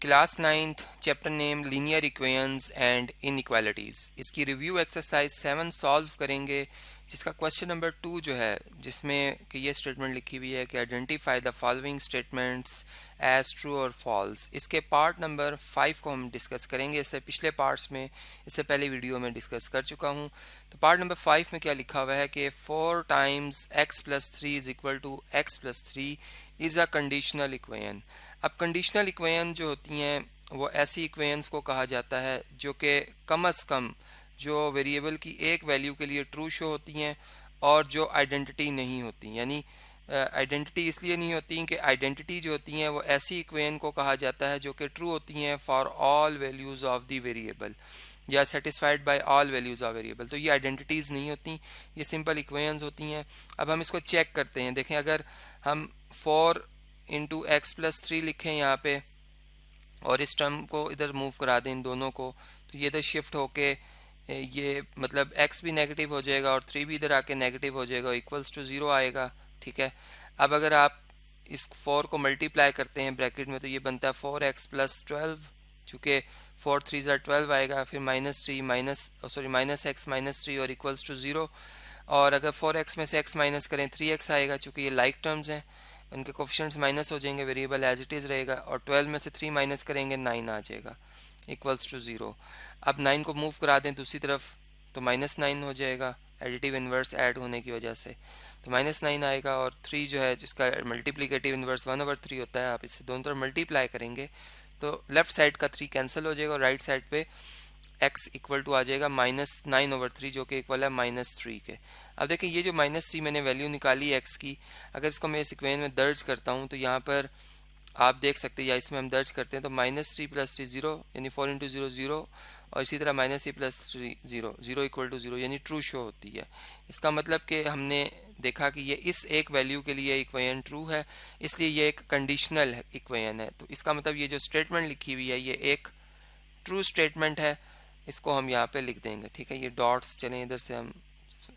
Class ninth chapter name linear equations and inequalities. इसकी review exercise 7 solve करेंगे, जिसका question number 2 जो है, जिसमें कि ये स्टेटमेंट लिखी हुई है कि identify the following statements as true और फॉल्स। इसके पार्ट नंबर 5 को हम डिस्कस करेंगे। इससे पिछले पार्ट्स में, इससे पहले वीडियो में डिस्कस कर चुका हूँ। तो पार्ट नंबर 5 में क्या लिखा हुआ है कि 4 times x plus 3 is equal to x plus 3 is a conditional equation. अब कंडीशनल इक्वेशन जो होती हैं वो ऐसी इक्वेशंस को कहा जाता है जो कि कम अज़ कम जो वेरिएबल की एक वैल्यू के लिए ट्रू शो होती हैं और जो आइडेंटिटी नहीं होती। यानी आइडेंटिटी इसलिए नहीं होती कि आइडेंटिटी जो होती हैं वो ऐसी इक्वेशन को कहा जाता है जो कि ट्रू होती हैं for all values of the variable या satisfied by all values of variable. तो ये आइडेंटिटीज़ नहीं होती, ये सिंपल इक्वेशंस होती हैं। अब हम इसको चेक करते हैं। देखें, अगर हम 4 इंटू एक्स प्लस 3 लिखें यहाँ पे और इस टर्म को इधर मूव करा दें इन दोनों को, तो ये इधर शिफ्ट होके ये मतलब x भी नेगेटिव हो जाएगा और 3 भी इधर आके नेगेटिव हो जाएगा, इक्वल्स टू 0 आएगा। ठीक है। अब अगर आप इस 4 को मल्टीप्लाई करते हैं ब्रैकेट में, तो ये बनता है 4x प्लस 12, चूँकि 4 3 12 आएगा, फिर माइनस एक्स माइनस 3 और इक्वल्स टू 0। और अगर 4x में से x माइनस करें 3x आएगा, चूँकि ये लाइक टर्म्स हैं, उनके कोफिशिएंट्स माइनस हो जाएंगे, वेरिएबल एज इट इज़ रहेगा। और 12 में से 3 माइनस करेंगे 9 आ जाएगा, इक्वल्स टू 0। अब 9 को मूव करा दें दूसरी तरफ, तो -9 हो जाएगा एडिटिव इन्वर्स ऐड होने की वजह से, तो -9 आएगा। और 3 जो है, जिसका मल्टीप्लिकेटिव इन्वर्स 1/3 होता है, आप इससे दोनों तरफ मल्टीप्लाई करेंगे तो लेफ्ट साइड का 3 कैंसिल हो जाएगा और राइट साइड पे x इक्वल टू आ जाएगा -9/3, जो कि इक्वल है -3 के। अब देखिए, ये जो -3 मैंने वैल्यू निकाली x की, अगर इसको मैं इस इक्वेशन में दर्ज करता हूँ तो यहाँ पर आप देख सकते हैं, या इसमें हम दर्ज करते हैं तो -3 + 3 0, यानी 4 इंटू 0 0, और इसी तरह -3 + 3 0 0 इक्वल टू 0, यानी ट्रू शो होती है। इसका मतलब कि हमने देखा कि ये इस एक वैल्यू के लिए इक्वेशन ट्रू है, इसलिए ये एक कंडीशनल इक्वेशन है। तो इसका मतलब ये जो स्टेटमेंट लिखी हुई है ये एक ट्रू स्टेटमेंट है। इसको हम यहाँ पे लिख देंगे। ठीक है, ये डॉट्स चलें इधर से, हम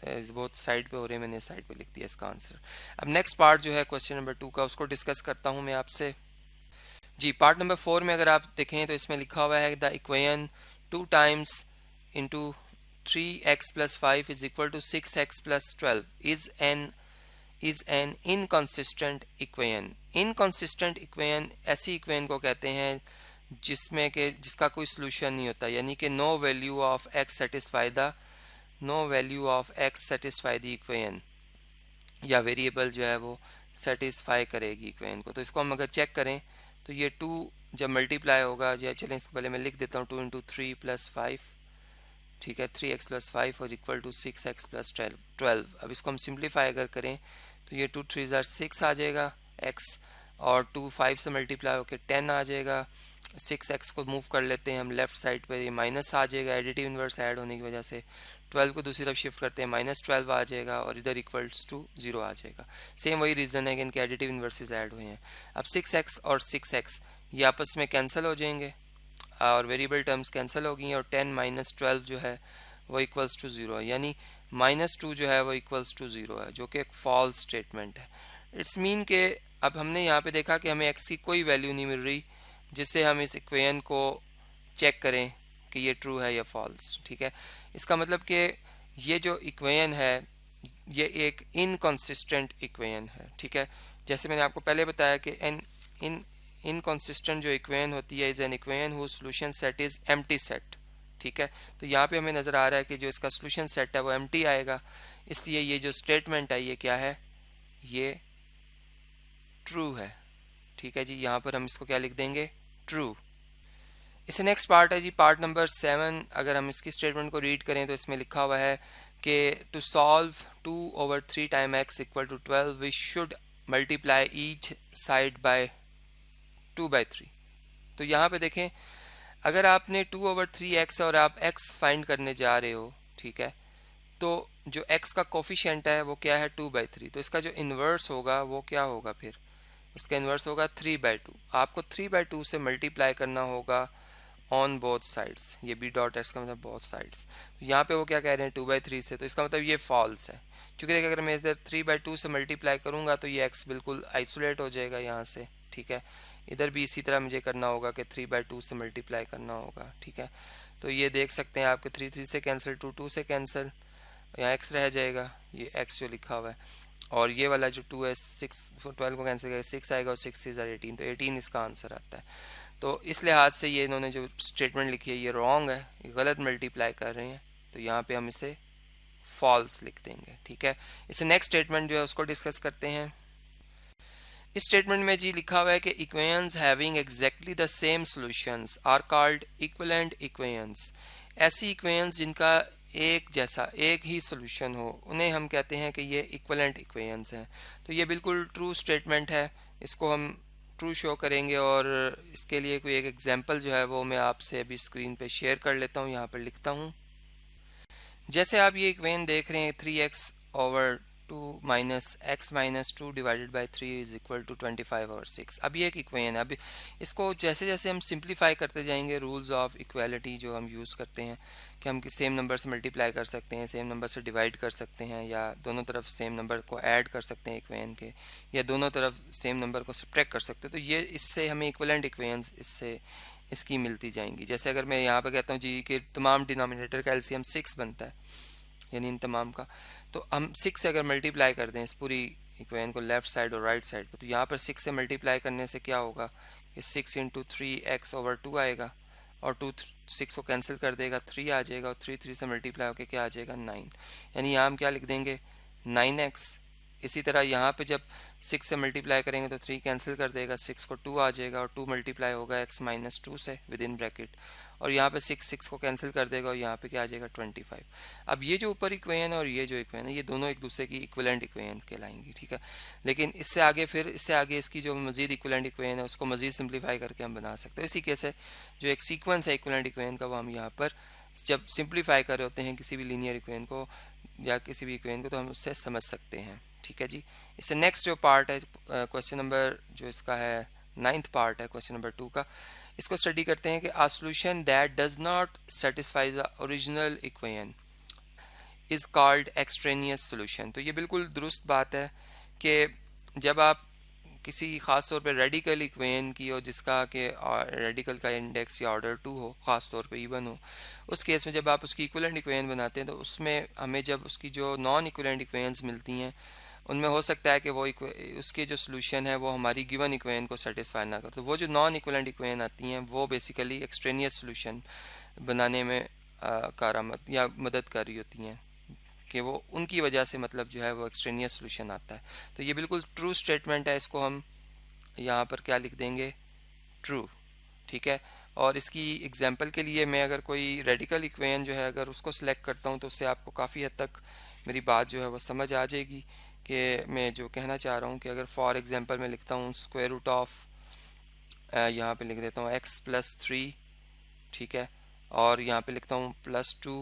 बहुत साइड पे हो रहे हैं, मैंने साइड पे लिख दिया इसका आंसर। अब नेक्स्ट पार्ट जो है क्वेश्चन नंबर 2 का, उसको डिस्कस करता हूँ मैं आपसे। जी, पार्ट नंबर 4 में अगर आप देखें तो इसमें लिखा हुआ है the equation 2 times into 3x plus 5 is equal to 6x plus 12 is an inconsistent equation. Inconsistent equation ऐसी इक्वेशन को कहते हैं जिसमें कि जिसका कोई सोल्यूशन नहीं होता, यानी कि no value of x satisfy the equation, या वेरिएबल जो है वो सेटिस्फाई करेगी इक्वेशन को। तो इसको हम अगर चेक करें तो ये 2 जब मल्टीप्लाई होगा, या चलें इसको पहले मैं लिख देता हूँ, 2 इंटू 3 प्लस 5, ठीक है, 3x प्लस 5 और इक्वल टू 6x प्लस 12। अब इसको हम सिंप्लीफाई अगर करें तो ये 2 3 6 आ जाएगा x, और 2 5 से मल्टीप्लाई होकर 10 आ जाएगा। 6x को मूव कर लेते हैं हम लेफ्ट साइड पे, ये माइनस आ जाएगा एडिटिव इन्वर्स ऐड होने की वजह से। 12 को दूसरी तरफ शिफ्ट करते हैं, -12 आ जाएगा और इधर इक्वल्स टू 0 आ जाएगा। सेम वही रीज़न है कि इनके एडिटिव इन्वर्सेस ऐड हुए हैं। अब 6x और 6x ये आपस में कैंसिल हो जाएंगे और वेरिएबल टर्म्स कैंसिल हो गई हैं, और 10 - 12 जो है वो इक्वल्स टू 0 है, यानी -2 जो है वो इक्वल्स टू 0 है, जो कि एक फॉल्स स्टेटमेंट है। इट्स मीन के अब हमने यहाँ पे देखा कि हमें x की कोई वैल्यू नहीं मिल रही जिससे हम इस इक्वेशन को चेक करें कि ये ट्रू है या फॉल्स। ठीक है, इसका मतलब कि ये जो इक्वेशन है ये एक इनकॉन्सिस्टेंट इक्वेशन है। ठीक है, जैसे मैंने आपको पहले बताया कि इनकॉन्सिस्टेंट जो इक्वेशन होती है is an equation whose solution set is empty set. ठीक है, तो यहाँ पे हमें नज़र आ रहा है कि जो इसका सॉल्यूशन सेट है वो एम्प्टी आएगा, इसलिए ये जो स्टेटमेंट है ये क्या है, ये ट्रू है। ठीक है जी, यहाँ पर हम इसको क्या लिख देंगे, ट्रू। इससे नेक्स्ट पार्ट है जी, पार्ट नंबर 7। अगर हम इसकी स्टेटमेंट को रीड करें तो इसमें लिखा हुआ है कि to solve 2/3 time x equal to 12 we should multiply each side by 2/3। तो यहाँ पे देखें, अगर आपने 2/3x और आप x फाइंड करने जा रहे हो, ठीक है, तो जो x का कोफिशिएंट है वो क्या है, 2/3। तो इसका जो इन्वर्स होगा वो क्या होगा, फिर इसका इन्वर्स होगा 3/2। आपको 3/2 से मल्टीप्लाई करना होगा ऑन बोथ साइड्स, ये b डॉट एक्स का मतलब बोथ साइड्स। तो यहाँ पे वो क्या कह रहे हैं, 2/3 से, तो इसका मतलब ये फॉल्स है। चूँकि देखिए, अगर मैं इधर 3/2 से मल्टीप्लाई करूँगा तो ये x बिल्कुल आइसोलेट हो जाएगा यहाँ से। ठीक है। इधर भी इसी तरह मुझे करना होगा कि 3/2 से मल्टीप्लाई करना होगा, ठीक है। तो ये देख सकते हैं आपके 3 से कैंसिल, 2 से कैंसिल, यहाँ एक्स रह जाएगा, ये एक्स जो लिखा हुआ है, और ये वाला जो 2 है 6 12 को कैंसिल करेगा 6 आएगा, और 6 इज़ 18, तो 18 इसका आंसर आता है। तो इस लिहाज से ये इन्होंने जो स्टेटमेंट लिखी है ये रॉन्ग है, ये गलत मल्टीप्लाई कर रहे हैं, तो यहाँ पे हम इसे फॉल्स लिख देंगे, ठीक है। इसे नेक्स्ट स्टेटमेंट जो है उसको डिस्कस करते हैं। इस स्टेटमेंट में जी लिखा हुआ है कि equations having exactly the same solutions are called equivalent equations. ऐसी इक्वेशंस जिनका एक जैसा एक ही सॉल्यूशन हो उन्हें हम कहते हैं कि ये इक्विवेलेंट इक्वेशंस हैं। तो ये बिल्कुल ट्रू स्टेटमेंट है, इसको हम ट्रू शो करेंगे, और इसके लिए कोई एक एग्जांपल जो है वो मैं आपसे अभी स्क्रीन पे शेयर कर लेता हूँ, यहाँ पर लिखता हूँ। जैसे आप ये इक्वेशन देख रहे हैं 3x over 2 minus x minus 2 divided by 3 is equal to 25 over 6। अब ये एक इक्वेशन है। अब इसको जैसे जैसे हम सिंप्लीफाई करते जाएंगे, रूल्स ऑफ इक्वालिटी जो हम यूज़ करते हैं कि हम सेम नंबर से मल्टीप्लाई कर सकते हैं, सेम नंबर से डिवाइड कर सकते हैं, या दोनों तरफ सेम नंबर को ऐड कर सकते हैं इक्वेशन के, या दोनों तरफ सेम नंबर को सब्ट्रैक्ट कर सकते हैं, तो ये इससे हमें इक्विवेलेंट इक्वेशंस इससे इसकी मिलती जाएंगी। जैसे अगर मैं यहाँ पे कहता हूँ जी कि तमाम डिनोमिनेटर का एलसीएम 6 बनता है, यानी इन तमाम का, तो हम 6 से अगर मल्टीप्लाई कर दें इस पूरी इक्वेशन को लेफ्ट साइड और राइट साइड पर, तो यहाँ पर 6 से मल्टीप्लाई करने से क्या होगा कि 6 इंटू 3x ओवर 2 आएगा, और 2 6 को कैंसिल कर देगा, 3 आ जाएगा, और 3 से मल्टीप्लाई होकर क्या आ जाएगा 9, यानी यहाँ हम क्या लिख देंगे 9x। इसी तरह यहाँ पे जब 6 से मल्टीप्लाई करेंगे तो 3 कैंसिल कर देगा, 6 को 2 आ जाएगा, और 2 मल्टीप्लाई होगा x माइनस 2 से विद इन ब्रैकेट, और यहाँ पे 6 को कैंसिल कर देगा, और यहाँ पे क्या आ जाएगा 25। अब ये जो ऊपर इक्वेशन है और ये जो इक्वेशन है ये दोनों एक दूसरे की इक्विवेलेंट इक्वेशन कहलाएंगी, ठीक है। लेकिन इससे आगे फिर इससे आगे इसकी जो मजीद इक्विवेलेंट इक्वेशन है उसको मजीद सिंप्लीफाई करके हम बना सकते हैं। इसी केस है जो एक सीक्वेंस है इक्विवेलेंट इक्वेशन का, वो हम यहाँ पर जब सिंप्लीफाई कर रहे होते हैं किसी भी लीनियर इक्वेशन को या किसी भी इक्वेशन को, तो हम उससे समझ सकते हैं, ठीक है जी। इससे नेक्स्ट जो पार्ट है क्वेश्चन नंबर जो इसका है 9th पार्ट है क्वेश्चन नंबर 2 का, इसको स्टडी करते हैं कि a solution that does not satisfy the original equation is called extraneous solution. तो ये बिल्कुल दुरुस्त बात है कि जब आप किसी ख़ास तौर पे रेडिकल इक्वेशन की हो जिसका कि रेडिकल का इंडेक्स या ऑर्डर 2 हो, ख़ास तौर पे इवन हो, उस केस में जब आप उसकी इक्विवेलेंट इक्वेशन बनाते हैं तो उसमें हमें जब उसकी जो नॉन इक्विवेलेंट इक्वेशंस मिलती हैं उनमें हो सकता है कि वो उसके जो सोल्यूशन है वो हमारी गिवन इक्वेशन को सेटिस्फाई ना कर, तो वो जो नॉन इक्विवेलेंट इक्वेशन आती हैं वो बेसिकली एक्सट्रेनियस सोल्यूशन बनाने में कारामद या मदद कर रही होती हैं, कि वो उनकी वजह से मतलब जो है वो एक्सट्रेनियस सोल्यूशन आता है। तो ये बिल्कुल ट्रू स्टेटमेंट है, इसको हम यहाँ पर क्या लिख देंगे ट्रू, ठीक है। और इसकी एग्जांपल के लिए मैं अगर कोई रेडिकल इक्वेशन जो है अगर उसको सिलेक्ट करता हूँ तो उससे आपको काफ़ी हद तक मेरी बात जो है वो समझ आ जाएगी कि मैं जो कहना चाह रहा हूँ। कि अगर फॉर एग्जांपल मैं लिखता हूँ स्क्वायर रूट ऑफ, यहाँ पे लिख देता हूँ x प्लस 3, ठीक है, और यहाँ पे लिखता हूँ प्लस 2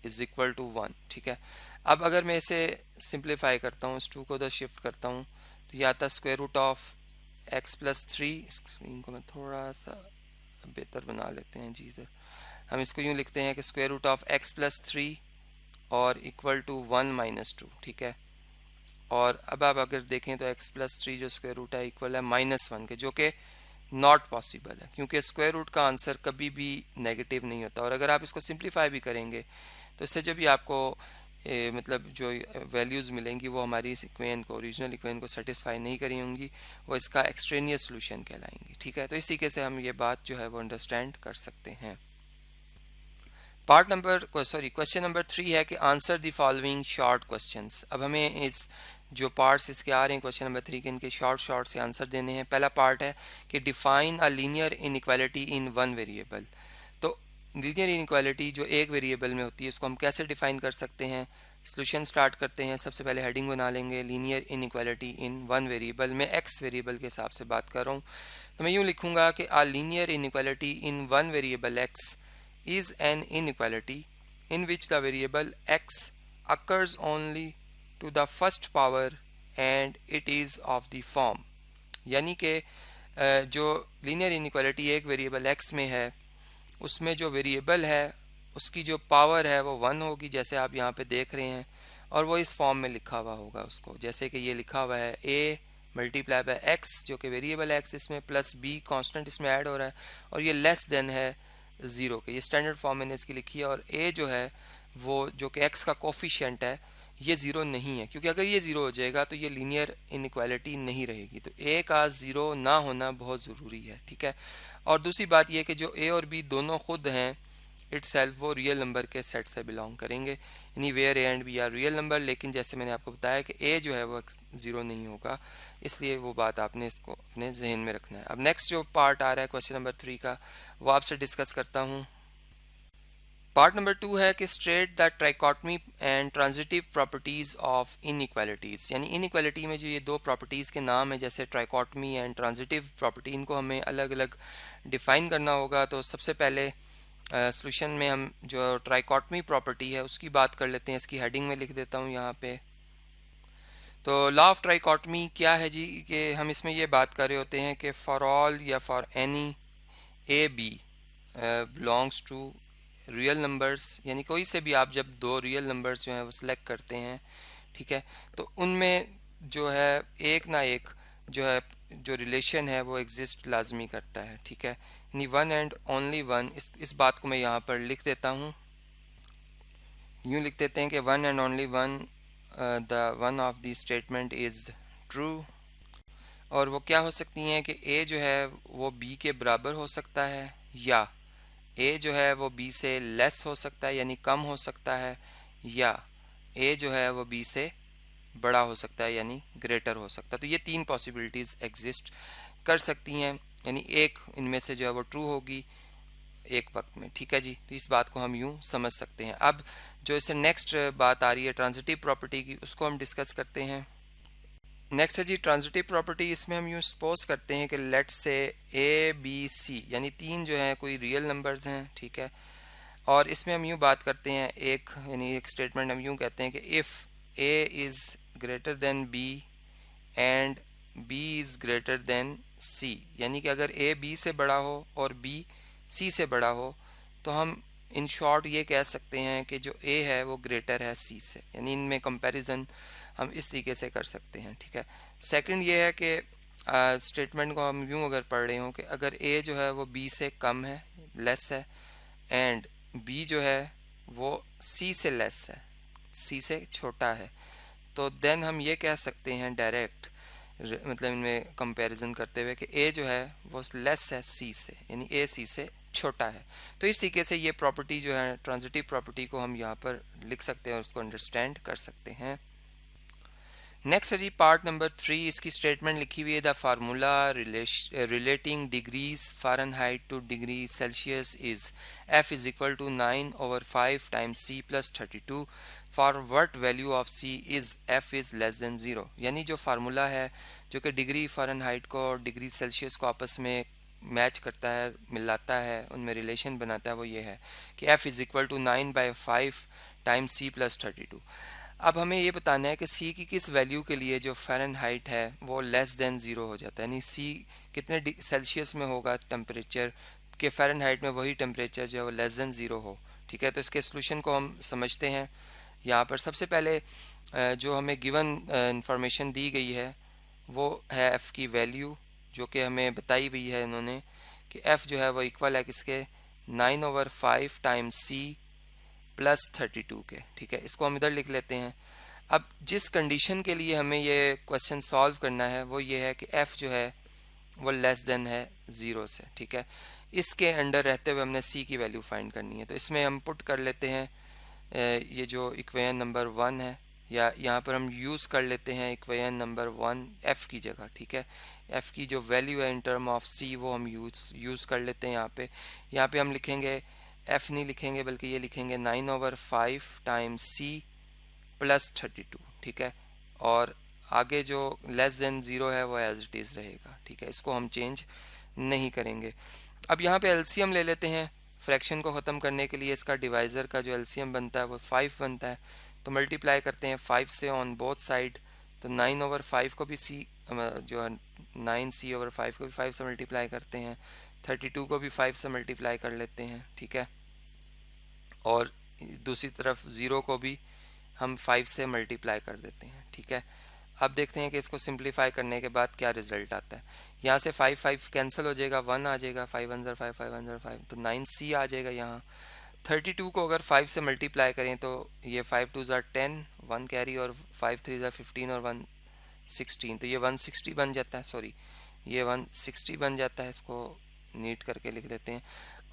इज इक्वल टू 1, ठीक है। अब अगर मैं इसे सिंप्लीफाई करता हूँ, इस 2 को उधर शिफ्ट करता हूँ, तो ये आता है square root of x plus 3। Screen को मैं थोड़ा सा बेहतर बना लेते हैं जी, सर हम इसको यूँ लिखते हैं कि square root of x plus 3 और इक्वल टू 1 माइनस 2, ठीक है। और अब आप अगर देखें तो x प्लस 3 जो स्क्वायर रूट है इक्वल है -1 के, जो कि नॉट पॉसिबल है क्योंकि स्क्वायर रूट का आंसर कभी भी नेगेटिव नहीं होता। और अगर आप इसको सिंप्लीफाई भी करेंगे तो इससे जो भी आपको मतलब जो वैल्यूज़ मिलेंगी वो हमारी इस इक्वेशन को ओरिजिनल इक्वेशन को सेटिस्फाई नहीं करी होंगी, वो इसका एक्सट्रेनियस सॉल्यूशन कहलाएंगी, ठीक है। तो इस तरीके से हम ये बात जो है वो अंडरस्टैंड कर सकते हैं। क्वेश्चन नंबर 3 है कि answer the following short questions. अब हमें इस जो पार्ट्स इसके आ रहे हैं क्वेश्चन नंबर 3 के, इनके शॉर्ट से आंसर देने हैं। पहला पार्ट है कि define a linear inequality in one variable. तो लीनियर इनइक्वालिटी जो एक वेरिएबल में होती है उसको हम कैसे डिफाइन कर सकते हैं। सोल्यूशन स्टार्ट करते हैं। सबसे पहले हेडिंग बना लेंगे linear inequality in one variable. मैं एक्स वेरिएबल के हिसाब से बात कर रहा हूँ, तो मैं यूँ लिखूँगा कि a linear inequality in one variable x is an inequality in which the variable x occurs only to the first power and it is of the form। यानी कि जो लीनियर इनइक्वालिटी एक वेरिएबल x में है उसमें जो variable है उसकी जो पावर है वो 1 होगी, जैसे आप यहाँ पे देख रहे हैं, और वो इस फॉर्म में लिखा हुआ होगा उसको, जैसे कि ये लिखा हुआ है a मल्टीप्लाई बाय एक्स जो कि वेरिएबल एक्स इसमें, प्लस बी कांस्टेंट इसमें ऐड हो रहा है, और ये लेस देन है ज़ीरो के। ये स्टैंडर्ड फॉर्म मैंने इसकी लिखी है। और ए जो है वो जो कि एक्स का कोफिशिएंट है ये ज़ीरो नहीं है, क्योंकि अगर ये ज़ीरो हो जाएगा तो ये लीनियर इनइक्वालिटी नहीं रहेगी। तो ए का ज़ीरो ना होना बहुत ज़रूरी है, ठीक है। और दूसरी बात यह कि जो ए और बी दोनों खुद हैं इटसेल्फ वो रियल नंबर के सेट से बिलोंग करेंगे, यानी where A and B are real number. लेकिन जैसे मैंने आपको बताया कि ए जो है वो ज़ीरो नहीं होगा, इसलिए वो बात आपने इसको अपने जहन में रखना है। अब नेक्स्ट जो पार्ट आ रहा है क्वेश्चन नंबर 3 का, वो आपसे डिस्कस करता हूँ। पार्ट नंबर 2 है कि straight the trichotomy and transitive properties of inequalities, यानी इनइक्वालिटी में जो ये दो प्रॉपर्टीज के नाम है जैसे ट्राइकोटमी एंड ट्रांजिटिव प्रॉपर्टी, इनको हमें अलग अलग डिफाइन करना होगा। तो सबसे पहले सॉल्यूशन में हम जो ट्राइकोटमी प्रॉपर्टी है उसकी बात कर लेते हैं। इसकी हेडिंग में लिख देता हूँ यहाँ पे। तो लॉ ऑफ ट्राइकोटमी क्या है जी, कि हम इसमें ये बात कर रहे होते हैं कि फॉर ऑल या for any A B belongs to real numbers, यानी कोई से भी आप जब दो रियल नंबर्स जो हैं वो सिलेक्ट करते हैं, ठीक है, तो उनमें जो है एक ना एक जो है जो रिलेशन है वो एग्जिस्ट लाजमी करता है, ठीक है, यानी वन एंड ओनली वन। इस बात को मैं यहाँ पर लिख देता हूँ। यूँ लिख देते हैं कि one and only one the one of the statement is true. और वो क्या हो सकती हैं कि ए जो है वो बी के बराबर हो सकता है, या ए जो है वो बी से लेस हो सकता है यानी कम हो सकता है, या ए जो है वो बी से बड़ा हो सकता है यानी ग्रेटर हो सकता है। तो ये तीन पॉसिबिलिटीज़ एग्जिस्ट कर सकती हैं, यानी एक इनमें से जो है वो ट्रू होगी एक वक्त में, ठीक है जी। तो इस बात को हम यूँ समझ सकते हैं। अब जो इससे नेक्स्ट बात आ रही है ट्रांजिटिव प्रॉपर्टी की, उसको हम डिस्कस करते हैं। नेक्स्ट है जी ट्रांजिटिव प्रॉपर्टी। इसमें हम यूँ सपोज करते हैं कि let's say A B C यानी तीन जो हैं कोई रियल नंबर्स हैं, ठीक है, और इसमें हम यूँ बात करते हैं एक यानी एक स्टेटमेंट हम यूँ कहते हैं कि if a is greater than b and b is greater than c, यानी कि अगर ए बी से बड़ा हो और बी सी से बड़ा हो तो हम इन शॉर्ट ये कह सकते हैं कि जो ए है वो ग्रेटर है सी से, यानी इनमें कंपैरिजन हम इस तरीके से कर सकते हैं, ठीक है। सेकंड ये है कि स्टेटमेंट को हम यूँ अगर पढ़ रहे हो कि अगर ए जो है वो बी से कम है, लेस है, एंड बी जो है वो सी से लेस है, सी से छोटा है, तो देन हम ये कह सकते हैं डायरेक्ट मतलब इनमें कंपैरिजन करते हुए कि ए जो है वो लेस है सी से, यानी ए सी से छोटा है। तो इस तरीके से ये प्रॉपर्टी जो है ट्रांजिटिव प्रॉपर्टी को हम यहाँ पर लिख सकते हैं और उसको अंडरस्टैंड कर सकते हैं। नेक्स्ट है जी पार्ट नंबर 3। इसकी स्टेटमेंट लिखी हुई है the formula relating degrees Fahrenheit to degree Celsius is f is equal to 9/5 times c plus 32 for what value of c is f is less than 0। यानी जो फार्मूला है जो कि डिग्री फ़ारेनहाइट को और डिग्री सेल्सियस को आपस में मैच करता है, मिलाता है, उनमें रिलेशन बनाता है, वो ये है कि f is equal to 9/5 times c plus 32। अब हमें ये बताना है कि सी की किस वैल्यू के लिए जो फ़ारेनहाइट है वो लेस देन ज़ीरो हो जाता है, यानी सी कितने सेल्सियस में होगा टेम्परेचर के फ़ारेनहाइट में वही टेम्परेचर जो है वो लेस देन ज़ीरो हो, ठीक है। तो इसके सोल्यूशन को हम समझते हैं। यहाँ पर सबसे पहले जो हमें गिवन इंफॉर्मेशन दी गई है वो है एफ़ की वैल्यू, जो कि हमें बताई हुई है इन्होंने कि एफ़ जो है वो इक्वल है किसके 9/5 टाइम्स सी प्लस 32 के, ठीक है। इसको हम इधर लिख लेते हैं। अब जिस कंडीशन के लिए हमें ये क्वेश्चन सॉल्व करना है वो ये है कि f जो है वो लेस देन है ज़ीरो से, ठीक है। इसके अंडर रहते हुए हमने c की वैल्यू फाइंड करनी है। तो इसमें हम पुट कर लेते हैं ये जो इक्वेशन नंबर 1 है, या यहाँ पर हम यूज़ कर लेते हैं इक्वेशन नंबर 1 f की जगह, ठीक है। f की जो वैल्यू है इन टर्म ऑफ c वो हम यूज़ कर लेते हैं। यहाँ पे हम लिखेंगे f नहीं लिखेंगे बल्कि ये लिखेंगे 9/5 टाइम्स c प्लस 32, ठीक है। और आगे जो लेस देन ज़ीरो है वो एज इट इज़ रहेगा, ठीक है। इसको हम चेंज नहीं करेंगे। अब यहाँ पे एलसीएम ले लेते हैं फ्रैक्शन को ख़त्म करने के लिए। इसका डिवाइज़र का जो एलसीएम बनता है वो 5 बनता है, तो मल्टीप्लाई करते हैं 5 से ऑन बोथ साइड। तो 9/5 को भी c जो है 9c/5 को भी 5 से मल्टीप्लाई करते हैं, 32 को भी 5 से मल्टीप्लाई कर लेते हैं, ठीक है। और दूसरी तरफ ज़ीरो को भी हम 5 से मल्टीप्लाई कर देते हैं, ठीक है। अब देखते हैं कि इसको सिंप्लीफाई करने के बाद क्या रिजल्ट आता है। यहाँ से 5 कैंसिल हो जाएगा, 1 आ जाएगा, 5 1 5 5 1 5, तो 9c आ जाएगा यहाँ। 32 को अगर 5 से मल्टीप्लाई करें तो ये 5 2 10, 1 कैरी, और 5 3 15 और 1 16, तो ये 160 बन जाता है, सॉरी ये 160 बन जाता है। इसको नीट करके लिख देते हैं।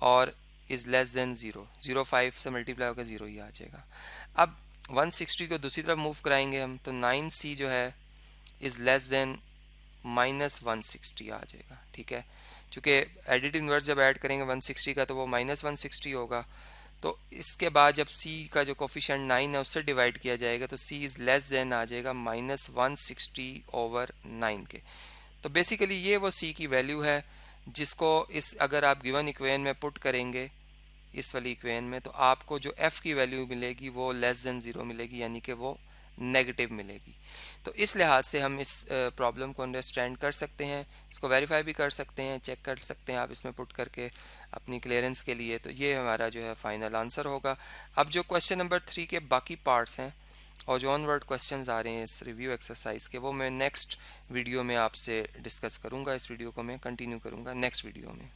और इज़ लेस देन 0, 5 से मल्टीप्लाई होकर 0 ही आ जाएगा। अब 160 को दूसरी तरफ मूव कराएंगे हम, तो 9c जो है इज़ लेस देन -160 आ जाएगा। ठीक है, चूँकि एडिट इनवर्स जब ऐड करेंगे 160 का तो वो -160 होगा। तो इसके बाद जब c का जो कोफिशिएंट 9 है उससे डिवाइड किया जाएगा तो c इज़ लेस देन आ जाएगा -160/9 के। तो बेसिकली ये वो c की वैल्यू है जिसको इस अगर आप गिवन इक्वेशन में पुट करेंगे, इस वाली इक्वेशन में, तो आपको जो f की वैल्यू मिलेगी वो लेस देन 0 मिलेगी, यानी कि वो नेगेटिव मिलेगी। तो इस लिहाज से हम इस प्रॉब्लम को अंडरस्टैंड कर सकते हैं, इसको वेरीफाई भी कर सकते हैं, चेक कर सकते हैं आप इसमें पुट करके अपनी क्लियरेंस के लिए। तो ये हमारा जो है फाइनल आंसर होगा। अब जो क्वेश्चन नंबर 3 के बाकी पार्ट्स हैं और जो ऑनवर्ड क्वेश्चंस आ रहे हैं इस रिव्यू एक्सरसाइज के, वो मैं नेक्स्ट वीडियो में आपसे डिस्कस करूंगा। इस वीडियो को मैं कंटिन्यू करूंगा नेक्स्ट वीडियो में।